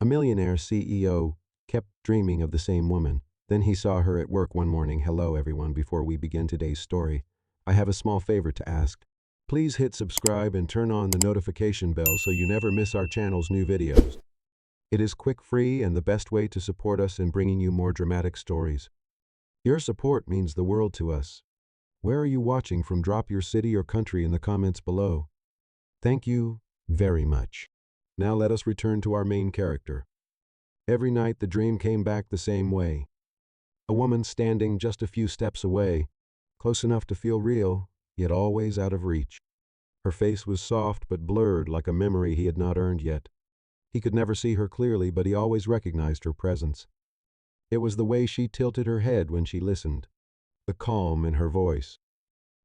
A millionaire CEO kept dreaming of the same woman. Then he saw her at work one morning. Hello everyone, before we begin today's story, I have a small favor to ask. Please hit subscribe and turn on the notification bell so you never miss our channel's new videos. It is quick, free, and the best way to support us in bringing you more dramatic stories. Your support means the world to us. Where are you watching from? Drop your city or country in the comments below. Thank you very much. Now let us return to our main character. Every night the dream came back the same way. A woman standing just a few steps away, close enough to feel real, yet always out of reach. Her face was soft but blurred, like a memory he had not earned yet. He could never see her clearly, but he always recognized her presence. It was the way she tilted her head when she listened, the calm in her voice,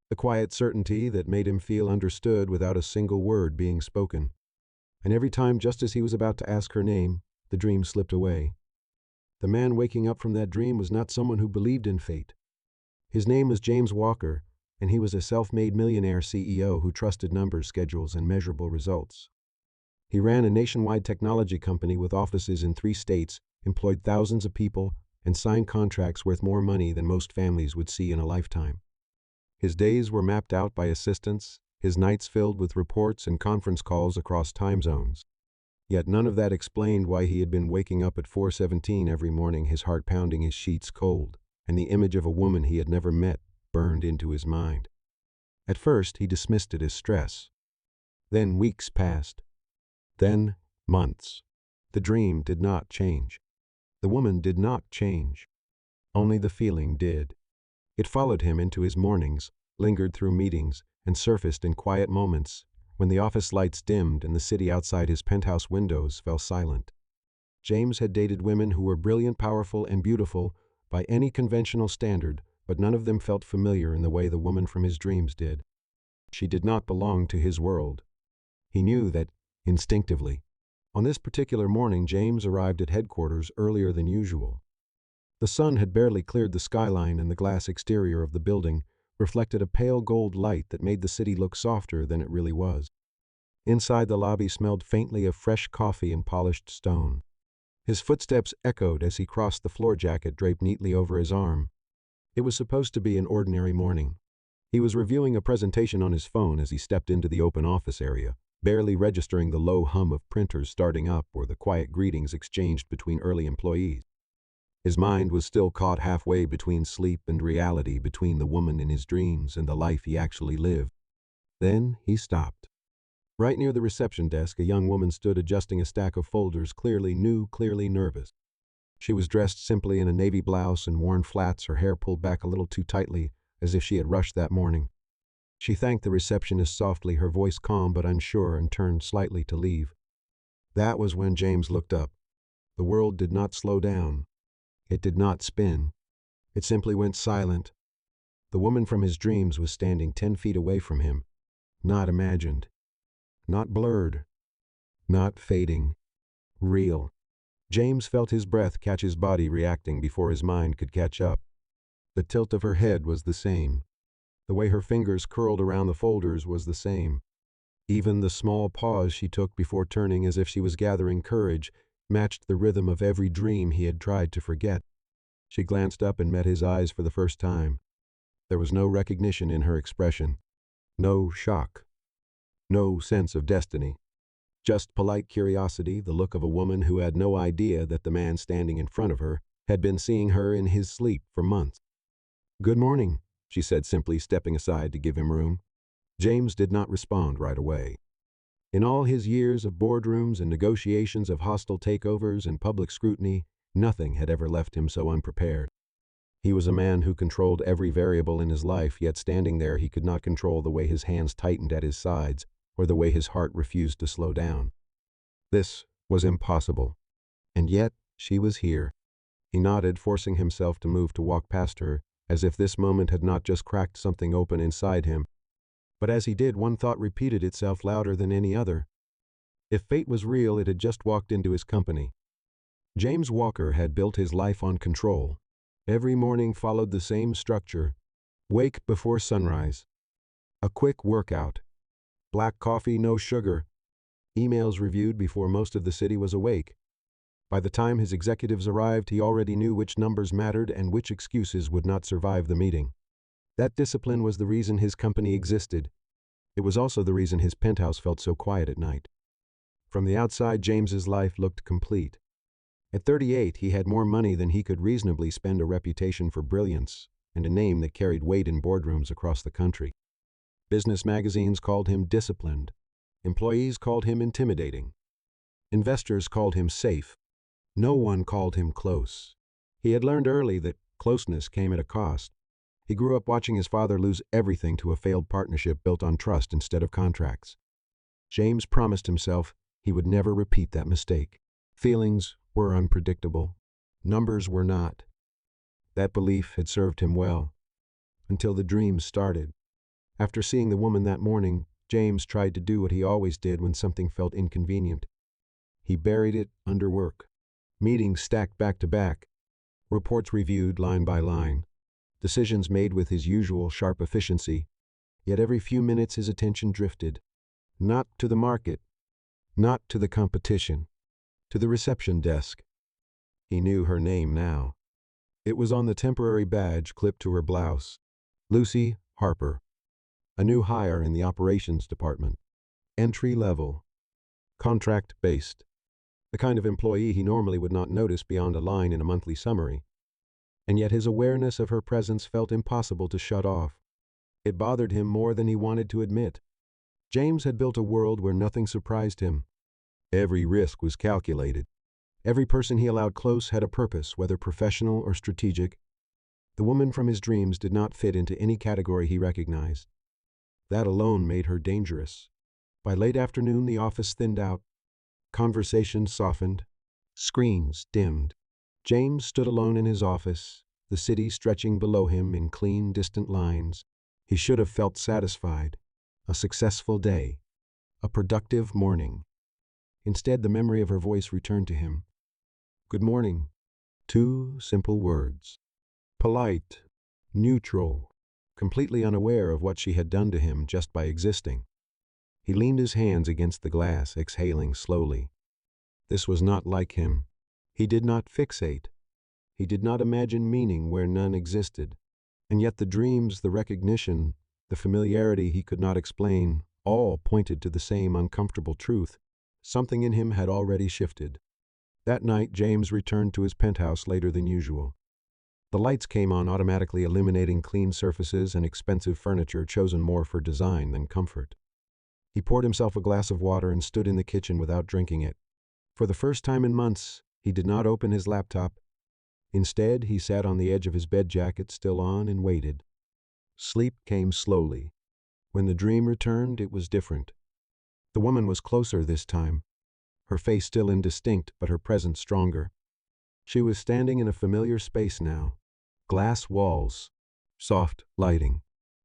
the quiet certainty that made him feel understood without a single word being spoken. And every time, just as he was about to ask her name, the dream slipped away. The man waking up from that dream was not someone who believed in fate. His name was James Walker, and he was a self-made millionaire CEO who trusted numbers, schedules, and measurable results. He ran a nationwide technology company with offices in 3 states, employed thousands of people, and signed contracts worth more money than most families would see in a lifetime. His days were mapped out by assistants, his nights filled with reports and conference calls across time zones. Yet none of that explained why he had been waking up at 4:17 every morning, his heart pounding, his sheets cold, and the image of a woman he had never met burned into his mind. At first, he dismissed it as stress. Then weeks passed. Then months. The dream did not change. The woman did not change. Only the feeling did. It followed him into his mornings, lingered through meetings, and surfaced in quiet moments when the office lights dimmed and the city outside his penthouse windows fell silent. James had dated women who were brilliant, powerful, and beautiful by any conventional standard, but none of them felt familiar in the way the woman from his dreams did. She did not belong to his world. He knew that instinctively. On this particular morning, James arrived at headquarters earlier than usual. The sun had barely cleared the skyline, and the glass exterior of the building reflected a pale gold light that made the city look softer than it really was. Inside, the lobby smelled faintly of fresh coffee and polished stone. His footsteps echoed as he crossed the floor jacket draped neatly over his arm. It was supposed to be an ordinary morning. He was reviewing a presentation on his phone as he stepped into the open office area, barely registering the low hum of printers starting up or the quiet greetings exchanged between early employees. His mind was still caught halfway between sleep and reality, between the woman in his dreams and the life he actually lived. Then he stopped. Right near the reception desk, a young woman stood adjusting a stack of folders, clearly new, clearly nervous. She was dressed simply in a navy blouse and worn flats, her hair pulled back a little too tightly, as if she had rushed that morning. She thanked the receptionist softly, her voice calm but unsure, and turned slightly to leave. That was when James looked up. The world did not slow down. It did not spin. It simply went silent. The woman from his dreams was standing 10 feet away from him. Not imagined. Not blurred. Not fading. Real. James felt his breath catch his body reacting before his mind could catch up. The tilt of her head was the same. The way her fingers curled around the folders was the same. Even the small pause she took before turning, as if she was gathering courage, matched the rhythm of every dream he had tried to forget. She glanced up and met his eyes for the first time. There was no recognition in her expression. No shock. No sense of destiny. Just polite curiosity, the look of a woman who had no idea that the man standing in front of her had been seeing her in his sleep for months. "Good morning," she said simply, stepping aside to give him room. James did not respond right away. In all his years of boardrooms and negotiations, of hostile takeovers and public scrutiny, nothing had ever left him so unprepared. He was a man who controlled every variable in his life, yet standing there he could not control the way his hands tightened at his sides or the way his heart refused to slow down. This was impossible. And yet she was here. He nodded, forcing himself to move to walk past her, as if this moment had not just cracked something open inside him. But as he did, one thought repeated itself louder than any other. If fate was real, it had just walked into his company. James Walker had built his life on control. Every morning followed the same structure. Wake before sunrise. A quick workout. Black coffee, no sugar. Emails reviewed before most of the city was awake. By the time his executives arrived, he already knew which numbers mattered and which excuses would not survive the meeting. That discipline was the reason his company existed. It was also the reason his penthouse felt so quiet at night. From the outside, James's life looked complete. At 38, he had more money than he could reasonably spend, a reputation for brilliance, and a name that carried weight in boardrooms across the country. Business magazines called him disciplined. Employees called him intimidating. Investors called him safe. No one called him close. He had learned early that closeness came at a cost. He grew up watching his father lose everything to a failed partnership built on trust instead of contracts. James promised himself he would never repeat that mistake. Feelings were unpredictable. Numbers were not. That belief had served him well. Until the dreams started. After seeing the woman that morning, James tried to do what he always did when something felt inconvenient. He buried it under work. Meetings stacked back to back. Reports reviewed line by line. Decisions made with his usual sharp efficiency. Yet every few minutes his attention drifted. Not to the market. Not to the competition. To the reception desk. He knew her name now. It was on the temporary badge clipped to her blouse. Lucy Harper. A new hire in the operations department. Entry level. Contract-based. The kind of employee he normally would not notice beyond a line in a monthly summary. And yet his awareness of her presence felt impossible to shut off. It bothered him more than he wanted to admit. James had built a world where nothing surprised him. Every risk was calculated. Every person he allowed close had a purpose, whether professional or strategic. The woman from his dreams did not fit into any category he recognized. That alone made her dangerous. By late afternoon, the office thinned out. Conversations softened. Screens dimmed. James stood alone in his office, the city stretching below him in clean, distant lines. He should have felt satisfied. A successful day. A productive morning. Instead, the memory of her voice returned to him. Good morning. 2 simple words. Polite. Neutral. Completely unaware of what she had done to him just by existing. He leaned his hands against the glass, exhaling slowly. This was not like him. He did not fixate. He did not imagine meaning where none existed. And yet the dreams, the recognition, the familiarity he could not explain, all pointed to the same uncomfortable truth. Something in him had already shifted. That night, James returned to his penthouse later than usual. The lights came on automatically, illuminating clean surfaces and expensive furniture chosen more for design than comfort. He poured himself a glass of water and stood in the kitchen without drinking it. For the first time in months, he did not open his laptop. Instead, he sat on the edge of his bed jacket, still on, and waited. Sleep came slowly. When the dream returned, it was different. The woman was closer this time. Her face still indistinct, but her presence stronger. She was standing in a familiar space now. Glass walls. Soft lighting.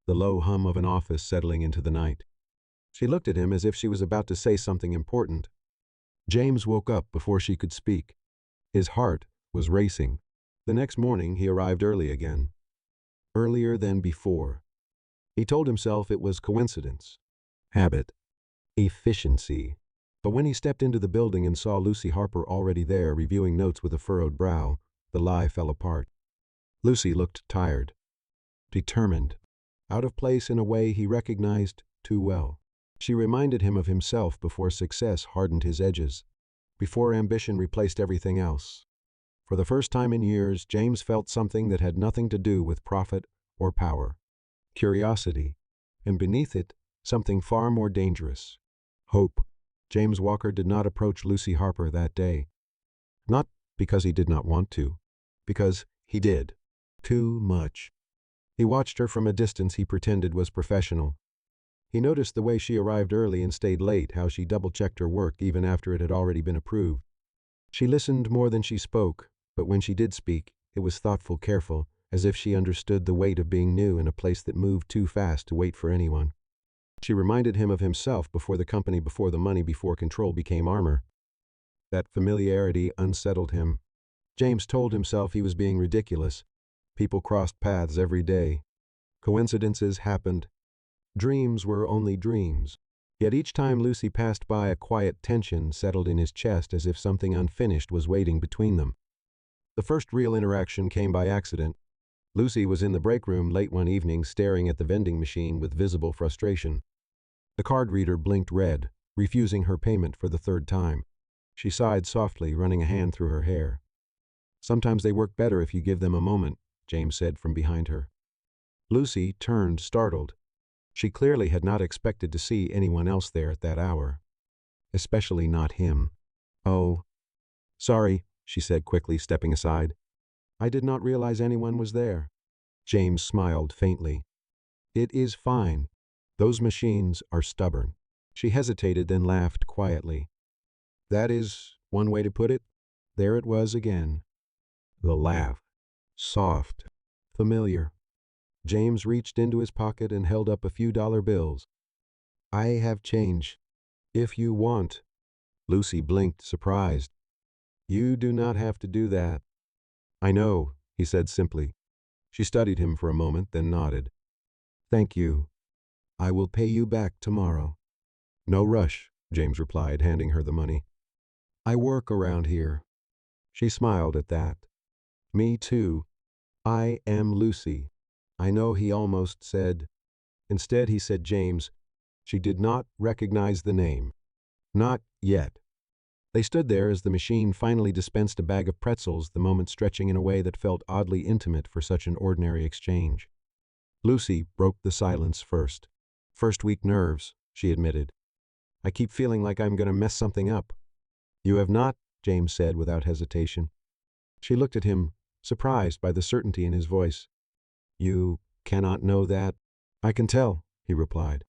The low hum of an office settling into the night. She looked at him as if she was about to say something important. James woke up before she could speak. His heart was racing. The next morning, he arrived early again. Earlier than before. He told himself it was coincidence. Habit. Efficiency. But when he stepped into the building and saw Lucy Harper already there, reviewing notes with a furrowed brow, the lie fell apart. Lucy looked tired. Determined. Out of place in a way he recognized too well. She reminded him of himself before success hardened his edges, before ambition replaced everything else. For the first time in years, James felt something that had nothing to do with profit or power. Curiosity. And beneath it, something far more dangerous. Hope. James Walker did not approach Lucy Harper that day. Not because he did not want to, because he did. Too much. He watched her from a distance he pretended was professional. He noticed the way she arrived early and stayed late, how she double-checked her work even after it had already been approved. She listened more than she spoke, but when she did speak, it was thoughtful, careful, as if she understood the weight of being new in a place that moved too fast to wait for anyone. She reminded him of himself before the company, before the money, before control became armor. That familiarity unsettled him. James told himself he was being ridiculous. People crossed paths every day. Coincidences happened. Dreams were only dreams. Yet each time Lucy passed by, a quiet tension settled in his chest as if something unfinished was waiting between them. The first real interaction came by accident. Lucy was in the break room late one evening, staring at the vending machine with visible frustration. The card reader blinked red, refusing her payment for the third time. She sighed softly, running a hand through her hair. "Sometimes they work better if you give them a moment," James said from behind her. Lucy turned, startled. She clearly had not expected to see anyone else there at that hour. Especially not him. "Oh, sorry," she said quickly, stepping aside. "I did not realize anyone was there." James smiled faintly. "It is fine. Those machines are stubborn." She hesitated, then laughed quietly. "That is one way to put it." There it was again. The laugh. Soft. Familiar. James reached into his pocket and held up a few dollar bills. "I have change. If you want." Lucy blinked, surprised. "You do not have to do that." "I know," he said simply. She studied him for a moment, then nodded. "Thank you. I will pay you back tomorrow." "No rush," James replied, handing her the money. "I work around here." She smiled at that. "Me too. I am Lucy." "I know," he almost said. Instead he said James. She did not recognize the name. Not yet. They stood there as the machine finally dispensed a bag of pretzels, the moment stretching in a way that felt oddly intimate for such an ordinary exchange. Lucy broke the silence first. "First week nerves," she admitted. "I keep feeling like I'm going to mess something up." "You have not," James said without hesitation. She looked at him, surprised by the certainty in his voice. "You cannot know that?" "I can tell," he replied.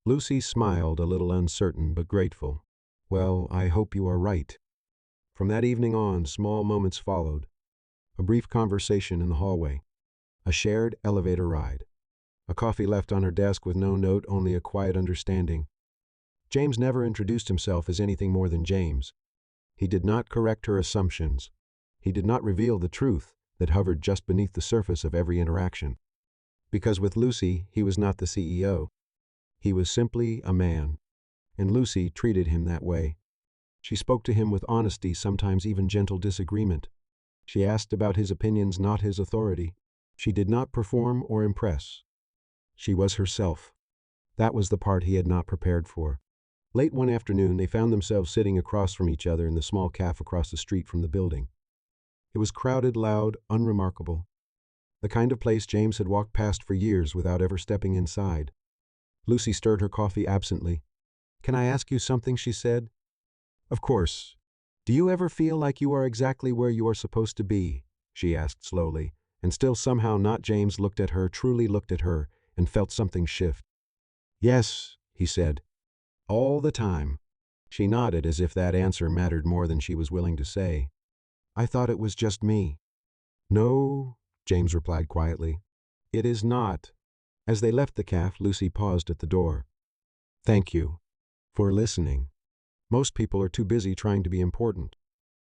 Lucy smiled, a little uncertain but grateful. "Well, I hope you are right." From that evening on, small moments followed. A brief conversation in the hallway. A shared elevator ride. A coffee left on her desk with no note, only a quiet understanding. James never introduced himself as anything more than James. He did not correct her assumptions. He did not reveal the truth that hovered just beneath the surface of every interaction. Because with Lucy, he was not the CEO. He was simply a man. And Lucy treated him that way. She spoke to him with honesty, sometimes even gentle disagreement. She asked about his opinions, not his authority. She did not perform or impress. She was herself. That was the part he had not prepared for. Late one afternoon, they found themselves sitting across from each other in the small cafe across the street from the building. It was crowded, loud, unremarkable. The kind of place James had walked past for years without ever stepping inside. Lucy stirred her coffee absently. "Can I ask you something?" she said. "Of course. Do you ever feel like you are exactly where you are supposed to be?" she asked slowly, and still somehow not. James looked at her, truly looked at her, and felt something shift. "Yes," he said. "All the time." She nodded as if that answer mattered more than she was willing to say. "I thought it was just me." "No," James replied quietly. "It is not." As they left the cafe, Lucy paused at the door. "Thank you for listening. Most people are too busy trying to be important."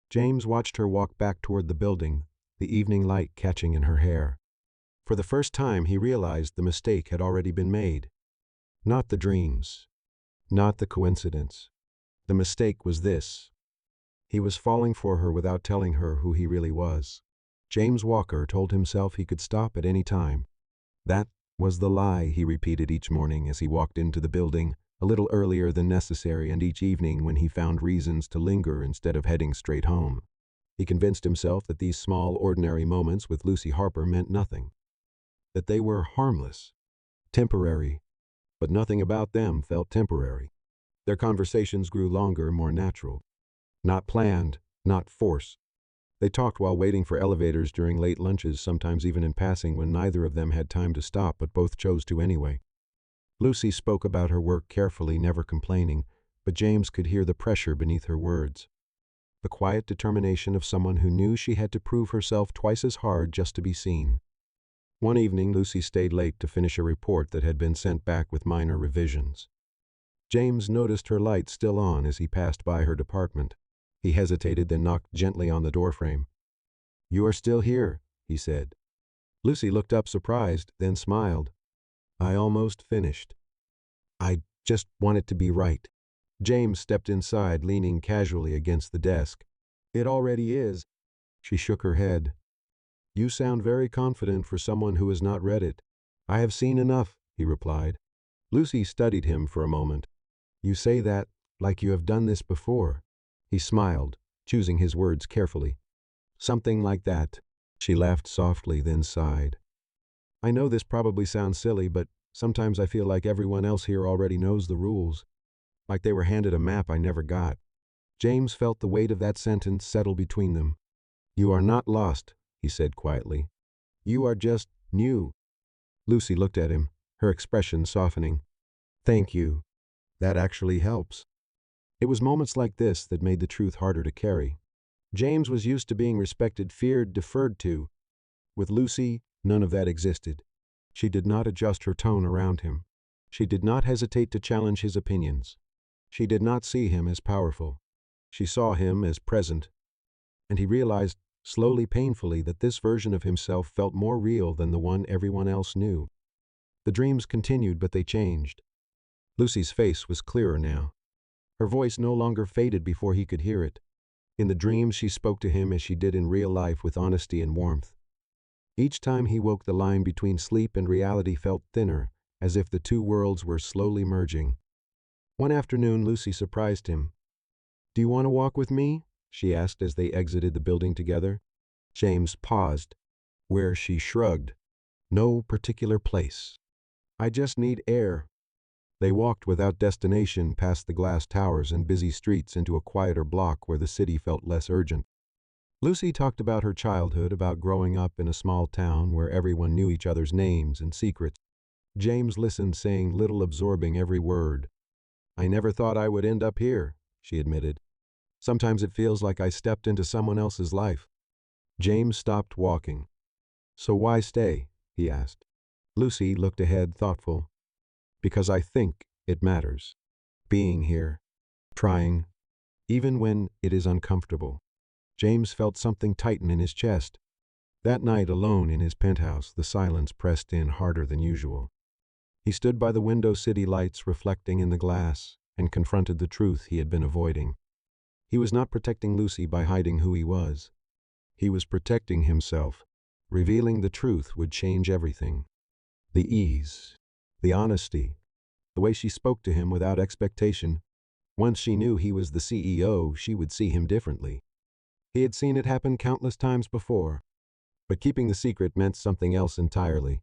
James watched her walk back toward the building, the evening light catching in her hair. For the first time, he realized the mistake had already been made. Not the dreams. Not the coincidence. The mistake was this. He was falling for her without telling her who he really was. James Walker told himself he could stop at any time. That was the lie he repeated each morning as he walked into the building, a little earlier than necessary, and each evening when he found reasons to linger instead of heading straight home. He convinced himself that these small, ordinary moments with Lucy Harper meant nothing. That they were harmless. Temporary. But nothing about them felt temporary. Their conversations grew longer, more natural. Not planned, not forced. They talked while waiting for elevators, during late lunches, sometimes even in passing when neither of them had time to stop, but both chose to anyway. Lucy spoke about her work carefully, never complaining, but James could hear the pressure beneath her words. The quiet determination of someone who knew she had to prove herself twice as hard just to be seen. One evening, Lucy stayed late to finish a report that had been sent back with minor revisions. James noticed her light still on as he passed by her department. He hesitated, then knocked gently on the doorframe. "You are still here," he said. Lucy looked up surprised, then smiled. "I almost finished." "I Just want it to be right. James stepped inside, leaning casually against the desk. It already is. She shook her head. You sound very confident for someone who has not read it. I have seen enough, he replied. Lucy studied him for a moment. You say that like you have done this before. He smiled, choosing his words carefully. Something like that. She laughed softly, then sighed. I know this probably sounds silly, but sometimes I feel like everyone else here already knows the rules. Like they were handed a map I never got. James felt the weight of that sentence settle between them. You are not lost, he said quietly. You are just new. Lucy looked at him, her expression softening. Thank you. That actually helps. It was moments like this that made the truth harder to carry. James was used to being respected, feared, deferred to. With Lucy, none of that existed. She did not adjust her tone around him. She did not hesitate to challenge his opinions. She did not see him as powerful. She saw him as present. And he realized, slowly, painfully, that this version of himself felt more real than the one everyone else knew. The dreams continued, but they changed. Lucy's face was clearer now. Her voice no longer faded before he could hear it. In the dreams, she spoke to him as she did in real life, with honesty and warmth. Each time he woke, the line between sleep and reality felt thinner, as if the two worlds were slowly merging. One afternoon, Lucy surprised him. Do you want to walk with me? She asked as they exited the building together. James paused, where she shrugged. No particular place. I just need air. They walked without destination past the glass towers and busy streets into a quieter block where the city felt less urgent. Lucy talked about her childhood, about growing up in a small town where everyone knew each other's names and secrets. James listened, saying little, absorbing every word. I never thought I would end up here, she admitted. Sometimes it feels like I stepped into someone else's life. James stopped walking. So why stay? He asked. Lucy looked ahead, thoughtful. Because I think it matters. Being here. Trying. Even when it is uncomfortable. James felt something tighten in his chest. That night, alone in his penthouse, the silence pressed in harder than usual. He stood by the window, city lights reflecting in the glass, and confronted the truth he had been avoiding. He was not protecting Lucy by hiding who he was. He was protecting himself. Revealing the truth would change everything. The ease, the honesty, the way she spoke to him without expectation. Once she knew he was the CEO, she would see him differently. He had seen it happen countless times before. But keeping the secret meant something else entirely.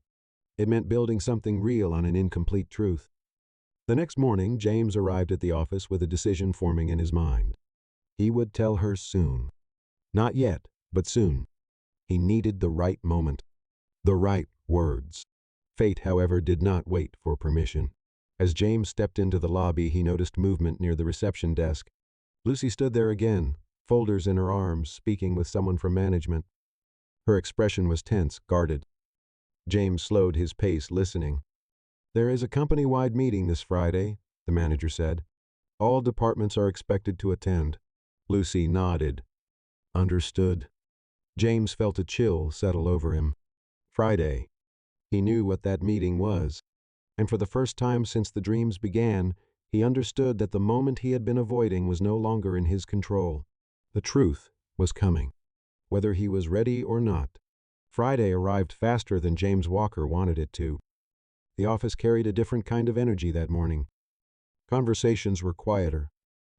It meant building something real on an incomplete truth. The next morning, James arrived at the office with a decision forming in his mind. He would tell her soon. Not yet, but soon. He needed the right moment. The right words. Fate, however, did not wait for permission. As James stepped into the lobby, he noticed movement near the reception desk. Lucy stood there again, folders in her arms, speaking with someone from management. Her expression was tense, guarded. James slowed his pace, listening. There is a company-wide meeting this Friday, the manager said. All departments are expected to attend. Lucy nodded. Understood. James felt a chill settle over him. Friday. He knew what that meeting was. And for the first time since the dreams began, he understood that the moment he had been avoiding was no longer in his control. The truth was coming, whether he was ready or not. Friday arrived faster than James Walker wanted it to. The office carried a different kind of energy that morning. Conversations were quieter,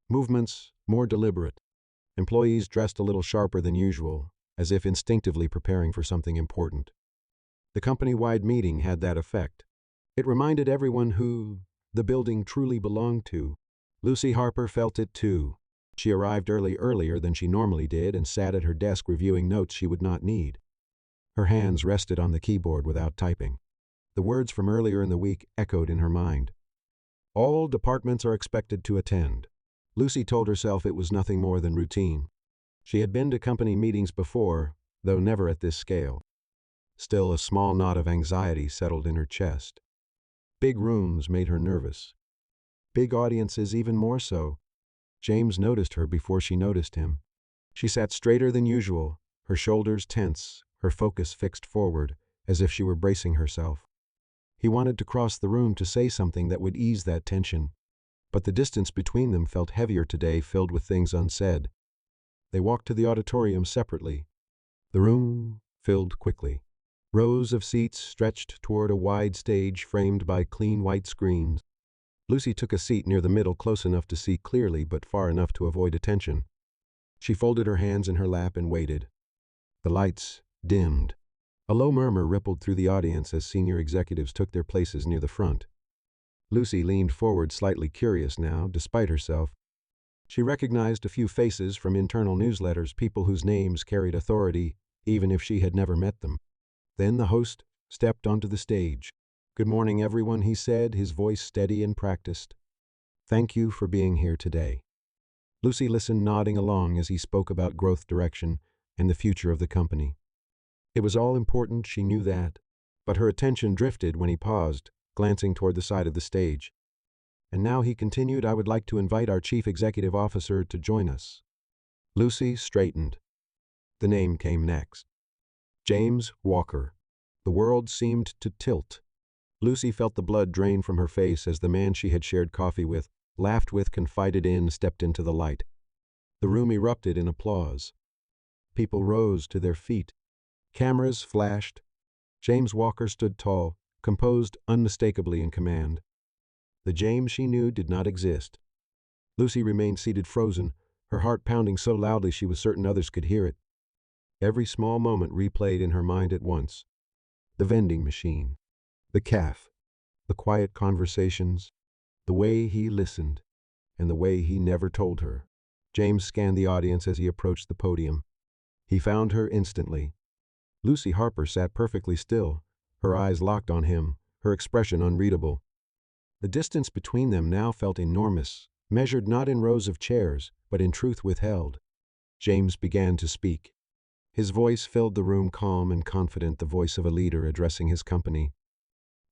movements more deliberate. Employees dressed a little sharper than usual, as if instinctively preparing for something important. The company-wide meeting had that effect. It reminded everyone who the building truly belonged to. Lucy Harper felt it too. She arrived earlier than she normally did, and sat at her desk reviewing notes she would not need. Her hands rested on the keyboard without typing. The words from earlier in the week echoed in her mind. All departments are expected to attend. Lucy told herself it was nothing more than routine. She had been to company meetings before, though never at this scale. Still, a small knot of anxiety settled in her chest. Big rooms made her nervous. Big audiences even more so. James noticed her before she noticed him. She sat straighter than usual, her shoulders tense, her focus fixed forward, as if she were bracing herself. He wanted to cross the room to say something that would ease that tension. But the distance between them felt heavier today, filled with things unsaid. They walked to the auditorium separately. The room filled quickly. Rows of seats stretched toward a wide stage framed by clean white screens. Lucy took a seat near the middle, close enough to see clearly but far enough to avoid attention. She folded her hands in her lap and waited. The lights dimmed. A low murmur rippled through the audience as senior executives took their places near the front. Lucy leaned forward, slightly curious now, despite herself. She recognized a few faces from internal newsletters, people whose names carried authority, even if she had never met them. Then the host stepped onto the stage. "Good morning, everyone," he said, his voice steady and practiced. "Thank you for being here today." Lucy listened, nodding along as he spoke about growth direction and the future of the company. It was all important, she knew that, but her attention drifted when he paused, glancing toward the side of the stage. "And now," he continued, "I would like to invite our Chief Executive Officer to join us." Lucy straightened. The name came next. James Walker. The world seemed to tilt. Lucy felt the blood drain from her face as the man she had shared coffee with, laughed with, confided in, stepped into the light. The room erupted in applause. People rose to their feet. Cameras flashed. James Walker stood tall, composed, unmistakably in command. The James she knew did not exist. Lucy remained seated, frozen, her heart pounding so loudly she was certain others could hear it. Every small moment replayed in her mind at once. The vending machine, the calf, the quiet conversations, the way he listened, and the way he never told her. James scanned the audience as he approached the podium. He found her instantly. Lucy Harper sat perfectly still, her eyes locked on him, her expression unreadable. The distance between them now felt enormous, measured not in rows of chairs, but in truth withheld. James began to speak. His voice filled the room, calm and confident, the voice of a leader addressing his company.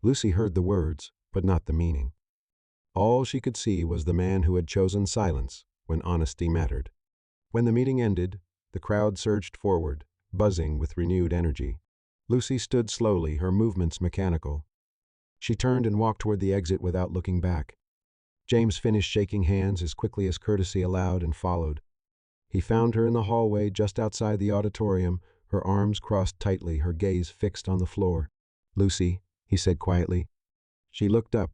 Lucy heard the words, but not the meaning. All she could see was the man who had chosen silence when honesty mattered. When the meeting ended, the crowd surged forward, buzzing with renewed energy. Lucy stood slowly, her movements mechanical. She turned and walked toward the exit without looking back. James finished shaking hands as quickly as courtesy allowed and followed. He found her in the hallway just outside the auditorium, her arms crossed tightly, her gaze fixed on the floor. "Lucy," he said quietly. She looked up.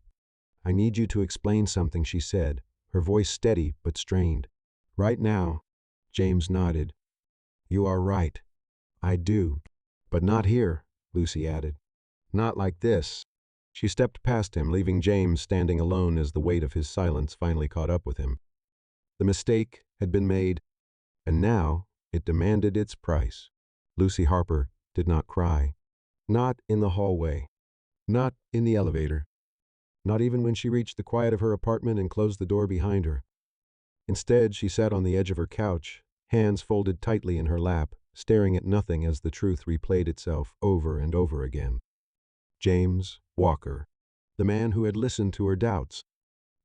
"I need you to explain something," she said, her voice steady but strained. "Right now?" James nodded. "You are right. I do. But not here," Lucy added. "Not like this." She stepped past him, leaving James standing alone as the weight of his silence finally caught up with him. The mistake had been made, and now it demanded its price. Lucy Harper did not cry. Not in the hallway. Not in the elevator. Not even when she reached the quiet of her apartment and closed the door behind her. Instead, she sat on the edge of her couch, hands folded tightly in her lap, staring at nothing as the truth replayed itself over and over again. James Walker. The man who had listened to her doubts.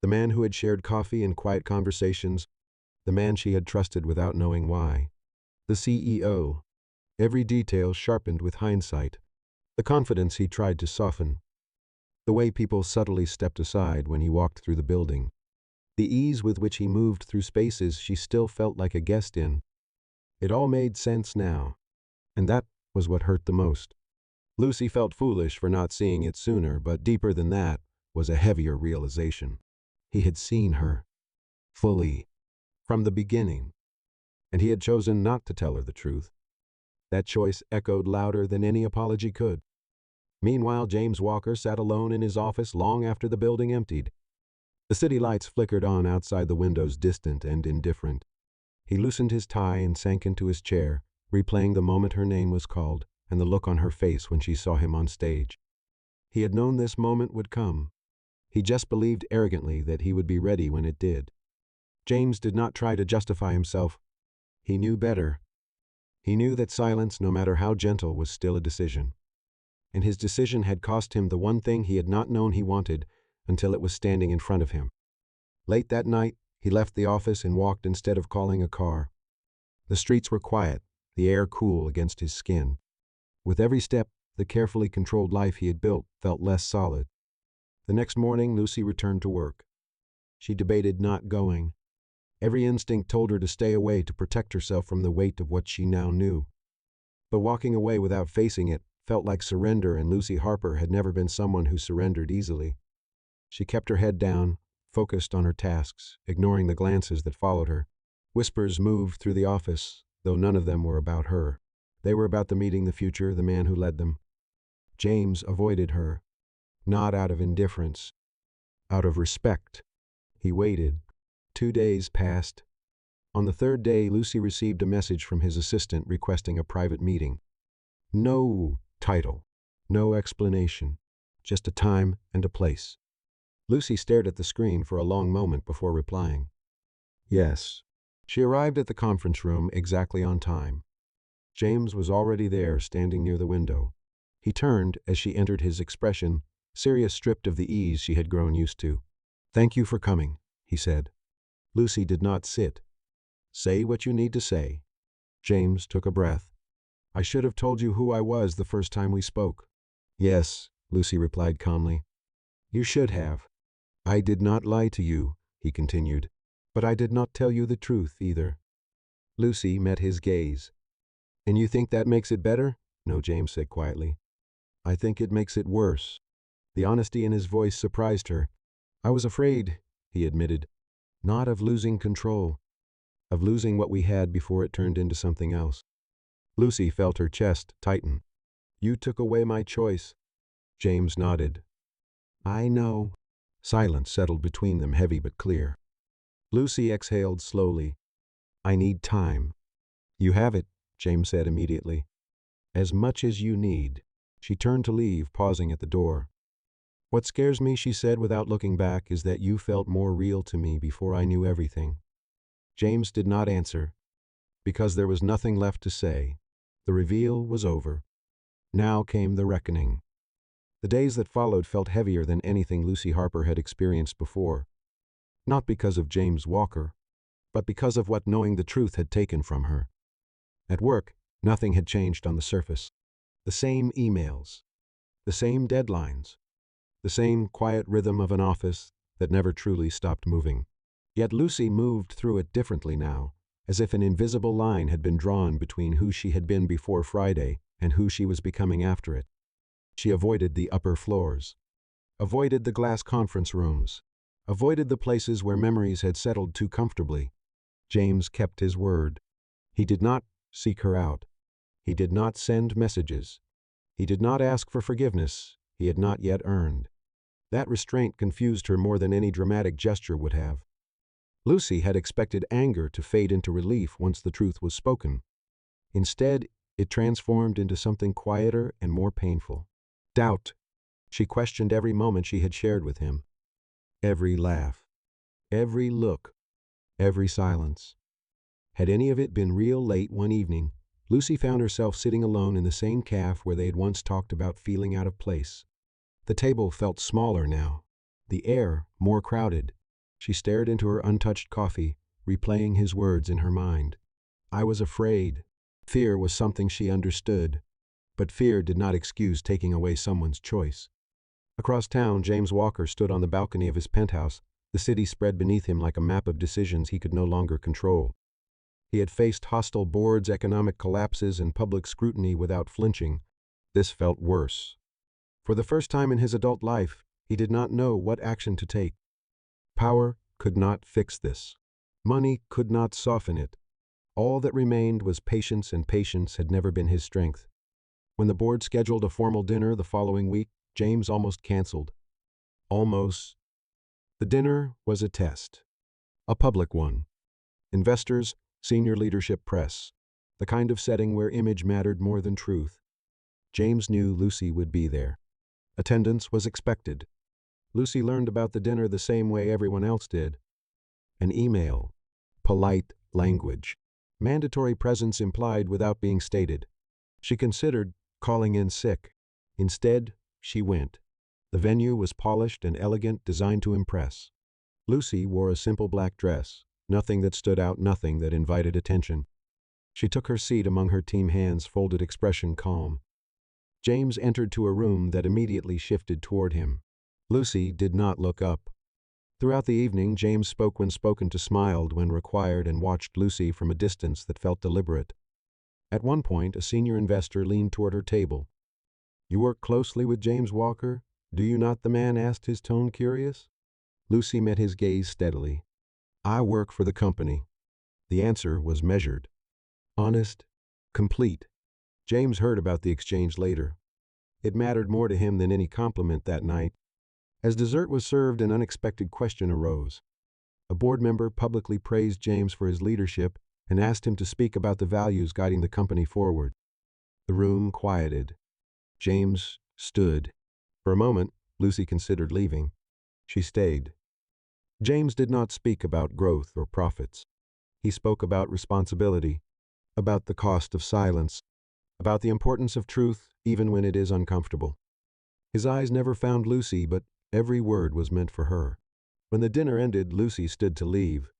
The man who had shared coffee and quiet conversations. The man she had trusted without knowing why. The CEO. Every detail sharpened with hindsight. The confidence he tried to soften. The way people subtly stepped aside when he walked through the building. The ease with which he moved through spaces she still felt like a guest in. It all made sense now. And that was what hurt the most. Lucy felt foolish for not seeing it sooner, but deeper than that was a heavier realization. He had seen her. Fully. From the beginning. And he had chosen not to tell her the truth. That choice echoed louder than any apology could. Meanwhile, James Walker sat alone in his office long after the building emptied. The city lights flickered on outside the windows, distant and indifferent. He loosened his tie and sank into his chair, replaying the moment her name was called and the look on her face when she saw him on stage. He had known this moment would come. He just believed arrogantly that he would be ready when it did. James did not try to justify himself. He knew better. He knew that silence, no matter how gentle, was still a decision. And his decision had cost him the one thing he had not known he wanted until it was standing in front of him. Late that night, he left the office and walked instead of calling a car. The streets were quiet, the air cool against his skin. With every step, The carefully controlled life he had built felt less solid. The next morning, Lucy returned to work. She debated not going. Every instinct told her to stay away to protect herself from the weight of what she now knew. But walking away without facing it felt like surrender, and Lucy Harper had never been someone who surrendered easily. She kept her head down, focused on her tasks, ignoring the glances that followed her. Whispers moved through the office, though none of them were about her. They were about the meeting, the future, the man who led them. James avoided her, not out of indifference, out of respect. He waited. 2 days passed. On the third day, Lucy received a message from his assistant requesting a private meeting. No title, no explanation, just a time and a place. Lucy stared at the screen for a long moment before replying. Yes. She arrived at the conference room exactly on time. James was already there, standing near the window. He turned as she entered, his expression serious, stripped of the ease she had grown used to. "Thank you for coming," he said. Lucy did not sit. "Say what you need to say." James took a breath. "I should have told you who I was the first time we spoke." "Yes," Lucy replied calmly. "You should have." "I did not lie to you," he continued. "But I did not tell you the truth either." Lucy met his gaze. "And you think that makes it better?" "No," James said quietly. "I think it makes it worse." The honesty in his voice surprised her. "I was afraid," he admitted. "Not of losing control. Of losing what we had before it turned into something else." Lucy felt her chest tighten. "You took away my choice." James nodded. "I know." Silence settled between them, heavy but clear. Lucy exhaled slowly. "I need time." "You have it," James said immediately. "As much as you need." She turned to leave, pausing at the door. "What scares me," she said without looking back, "is that you felt more real to me before I knew everything." James did not answer, because there was nothing left to say. The reveal was over. Now came the reckoning. The days that followed felt heavier than anything Lucy Harper had experienced before. Not because of James Walker, but because of what knowing the truth had taken from her. At work, nothing had changed on the surface. The same emails, the same deadlines, the same quiet rhythm of an office that never truly stopped moving. Yet Lucy moved through it differently now, as if an invisible line had been drawn between who she had been before Friday and who she was becoming after it. She avoided the upper floors, avoided the glass conference rooms, avoided the places where memories had settled too comfortably. James kept his word. He did not seek her out. He did not send messages. He did not ask for forgiveness he had not yet earned. That restraint confused her more than any dramatic gesture would have. Lucy had expected anger to fade into relief once the truth was spoken. Instead, it transformed into something quieter and more painful. Doubt. She questioned every moment she had shared with him. Every laugh. Every look. Every silence. Had any of it been real? Late one evening, Lucy found herself sitting alone in the same cafe where they had once talked about feeling out of place. The table felt smaller now, the air more crowded. She stared into her untouched coffee, replaying his words in her mind. "I was afraid." Fear was something she understood, but fear did not excuse taking away someone's choice. Across town, James Walker stood on the balcony of his penthouse, the city spread beneath him like a map of decisions he could no longer control. He had faced hostile boards, economic collapses, and public scrutiny without flinching. This felt worse. For the first time in his adult life, he did not know what action to take. Power could not fix this. Money could not soften it. All that remained was patience, and patience had never been his strength. When the board scheduled a formal dinner the following week, James almost canceled. Almost. The dinner was a test. A public one. Investors, senior leadership, press. The kind of setting where image mattered more than truth. James knew Lucy would be there. Attendance was expected. Lucy learned about the dinner the same way everyone else did. An email. Polite language. Mandatory presence implied without being stated. She considered calling in sick. Instead, she went. The venue was polished and elegant, designed to impress. Lucy wore a simple black dress, nothing that stood out, nothing that invited attention. She took her seat among her team, hands folded, expression calm. James entered to a room that immediately shifted toward him. Lucy did not look up. Throughout the evening, James spoke when spoken to, smiled when required, and watched Lucy from a distance that felt deliberate. At one point, a senior investor leaned toward her table. "You work closely with James Walker, do you not?" the man asked, his tone curious. Lucy met his gaze steadily. "I work for the company." The answer was measured, honest, complete. James heard about the exchange later. It mattered more to him than any compliment that night. As dessert was served, an unexpected question arose. A board member publicly praised James for his leadership and asked him to speak about the values guiding the company forward. The room quieted. James stood. For a moment, Lucy considered leaving. She stayed. James did not speak about growth or profits. He spoke about responsibility, about the cost of silence, about the importance of truth even when it is uncomfortable. His eyes never found Lucy, but every word was meant for her. When the dinner ended, Lucy stood to leave.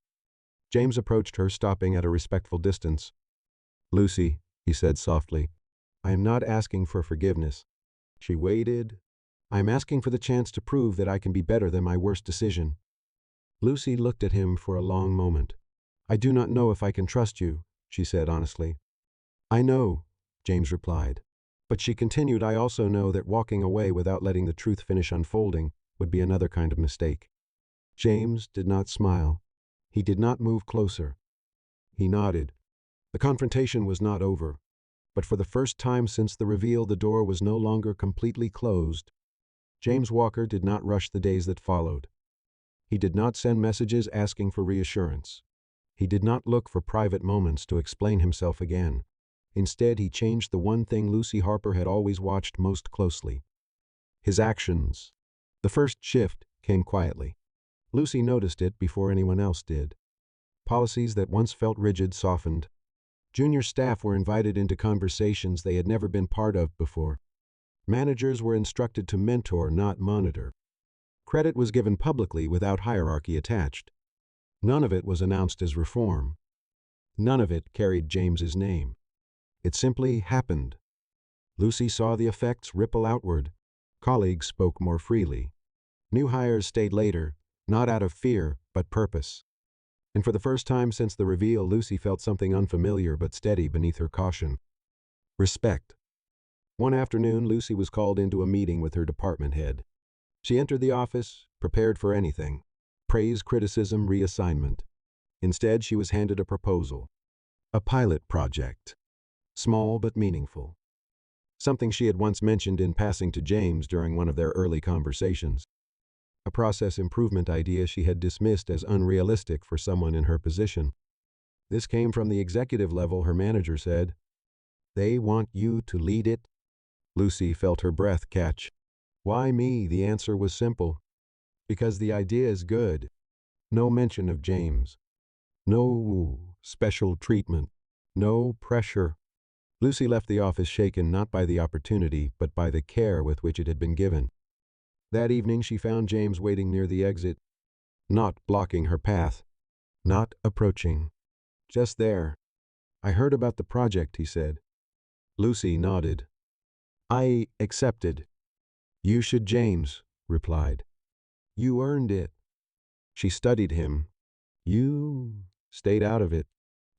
James approached her, stopping at a respectful distance. "Lucy," he said softly, "I am not asking for forgiveness." She waited. "I am asking for the chance to prove that I can be better than my worst decision." Lucy looked at him for a long moment. "I do not know if I can trust you," she said honestly. "I know," James replied. But she continued, "I also know that walking away without letting the truth finish unfolding would be another kind of mistake." James did not smile. He did not move closer. He nodded. The confrontation was not over. But for the first time since the reveal, the door was no longer completely closed. James Walker did not rush the days that followed. He did not send messages asking for reassurance. He did not look for private moments to explain himself again. Instead, he changed the one thing Lucy Harper had always watched most closely: his actions. The first shift came quietly. Lucy noticed it before anyone else did. Policies that once felt rigid softened. Junior staff were invited into conversations they had never been part of before. Managers were instructed to mentor, not monitor. Credit was given publicly without hierarchy attached. None of it was announced as reform. None of it carried James's name. It simply happened. Lucy saw the effects ripple outward. Colleagues spoke more freely. New hires stayed later, not out of fear, but purpose. And for the first time since the reveal, Lucy felt something unfamiliar but steady beneath her caution: respect. One afternoon, Lucy was called into a meeting with her department head. She entered the office, prepared for anything: praise, criticism, reassignment. Instead, she was handed a proposal. A pilot project. Small but meaningful. Something she had once mentioned in passing to James during one of their early conversations. A process improvement idea she had dismissed as unrealistic for someone in her position. This came from the executive level, her manager said. "They want you to lead it?" Lucy felt her breath catch. "Why me?" The answer was simple. "Because the idea is good." No mention of James. No special treatment. No pressure. Lucy left the office shaken not by the opportunity, but by the care with which it had been given. That evening she found James waiting near the exit, not blocking her path, not approaching. Just there. "I heard about the project," he said. Lucy nodded. "I accepted." "You should," James replied. "You earned it." She studied him. "You stayed out of it."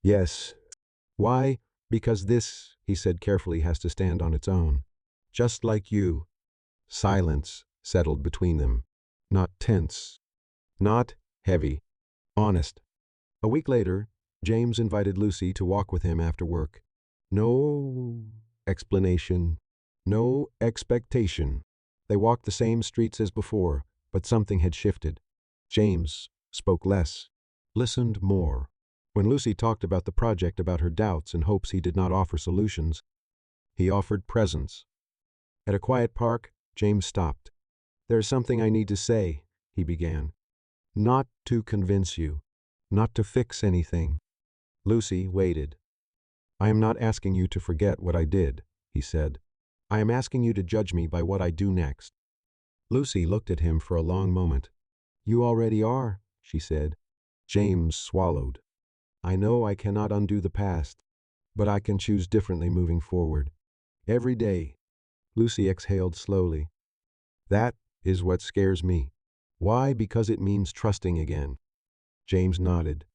"Yes." "Why?" "Because this," he said carefully, "has to stand on its own. Just like you." Silence settled between them. Not tense. Not heavy. Honest. A week later, James invited Lucy to walk with him after work. No explanation. No expectation. They walked the same streets as before, but something had shifted. James spoke less, listened more. When Lucy talked about the project, about her doubts and hopes, he did not offer solutions. He offered presence. At a quiet park, James stopped. "There's something I need to say," he began. "Not to convince you. Not to fix anything." Lucy waited. "I am not asking you to forget what I did," he said. "I am asking you to judge me by what I do next." Lucy looked at him for a long moment. "You already are," she said. James swallowed. "I know I cannot undo the past, but I can choose differently moving forward. Every day." Lucy exhaled slowly. That is what scares me. Why? Because it means trusting again. James nodded.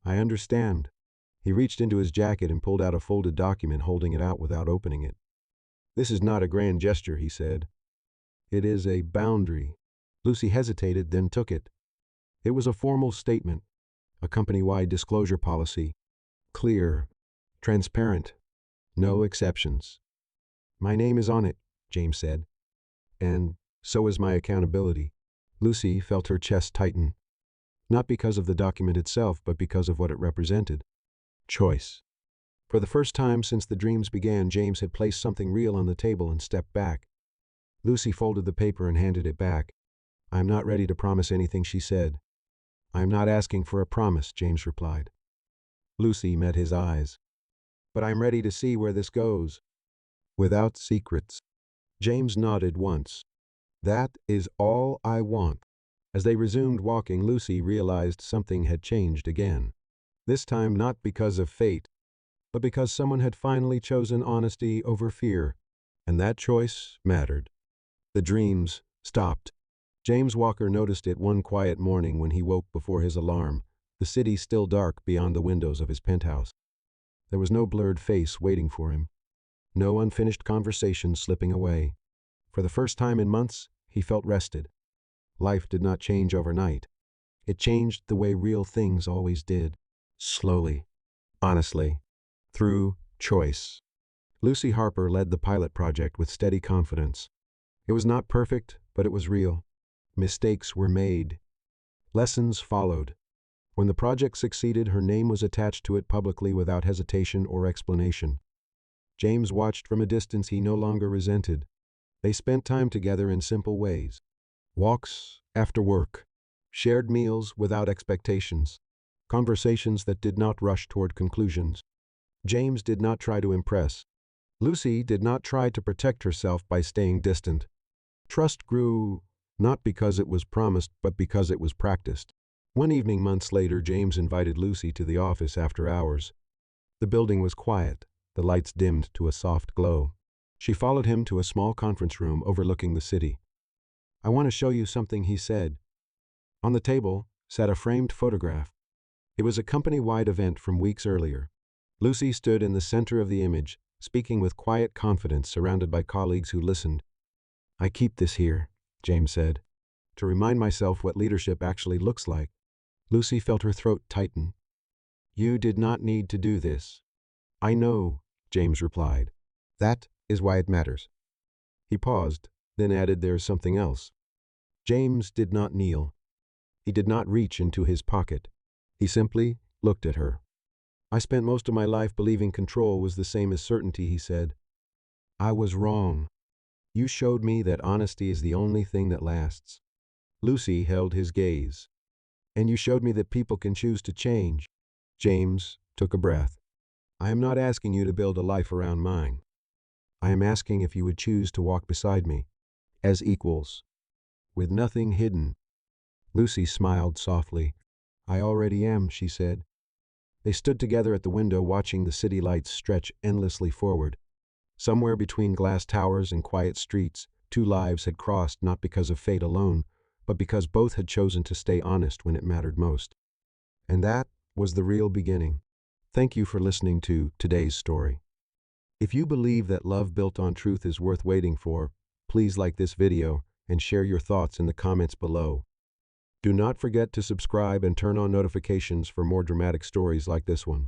I understand. He reached into his jacket and pulled out a folded document, holding it out without opening it. This is not a grand gesture, he said. It is a boundary. Lucy hesitated, then took it. It was a formal statement, a company-wide disclosure policy. Clear, transparent, no exceptions. My name is on it, James said. And so is my accountability. Lucy felt her chest tighten. Not because of the document itself, but because of what it represented. Choice. For the first time since the dreams began, James had placed something real on the table and stepped back. Lucy folded the paper and handed it back. I am not ready to promise anything, she said. I am not asking for a promise, James replied. Lucy met his eyes. But I am ready to see where this goes. Without secrets. James nodded once. That is all I want. As they resumed walking, Lucy realized something had changed again. This time not because of fate, but because someone had finally chosen honesty over fear, and that choice mattered. The dreams stopped. James Walker noticed it one quiet morning when he woke before his alarm, the city still dark beyond the windows of his penthouse. There was no blurred face waiting for him, no unfinished conversation slipping away. For the first time in months, he felt rested. Life did not change overnight. It changed the way real things always did. Slowly, honestly, through choice. Lucy Harper led the pilot project with steady confidence. It was not perfect, but it was real. Mistakes were made. Lessons followed. When the project succeeded, her name was attached to it publicly without hesitation or explanation. James watched from a distance he no longer resented. They spent time together in simple ways. Walks after work. Shared meals without expectations. Conversations that did not rush toward conclusions. James did not try to impress. Lucy did not try to protect herself by staying distant. Trust grew not because it was promised, but because it was practiced. One evening months later, James invited Lucy to the office after hours. The building was quiet, the lights dimmed to a soft glow. She followed him to a small conference room overlooking the city. I want to show you something, he said. On the table sat a framed photograph. It was a company-wide event from weeks earlier. Lucy stood in the center of the image, speaking with quiet confidence, surrounded by colleagues who listened. I keep this here, James said, to remind myself what leadership actually looks like. Lucy felt her throat tighten. You did not need to do this. I know, James replied. That is why it matters. He paused, then added, there is something else. James did not kneel. He did not reach into his pocket. He simply looked at her. I spent most of my life believing control was the same as certainty, he said. I was wrong. You showed me that honesty is the only thing that lasts. Lucy held his gaze. And you showed me that people can choose to change. James took a breath. I am not asking you to build a life around mine. I am asking if you would choose to walk beside me, as equals, with nothing hidden. Lucy smiled softly. I already am, she said. They stood together at the window, watching the city lights stretch endlessly forward. Somewhere between glass towers and quiet streets, two lives had crossed, not because of fate alone, but because both had chosen to stay honest when it mattered most. And that was the real beginning. Thank you for listening to today's story. If you believe that love built on truth is worth waiting for, please like this video and share your thoughts in the comments below. Do not forget to subscribe and turn on notifications for more dramatic stories like this one.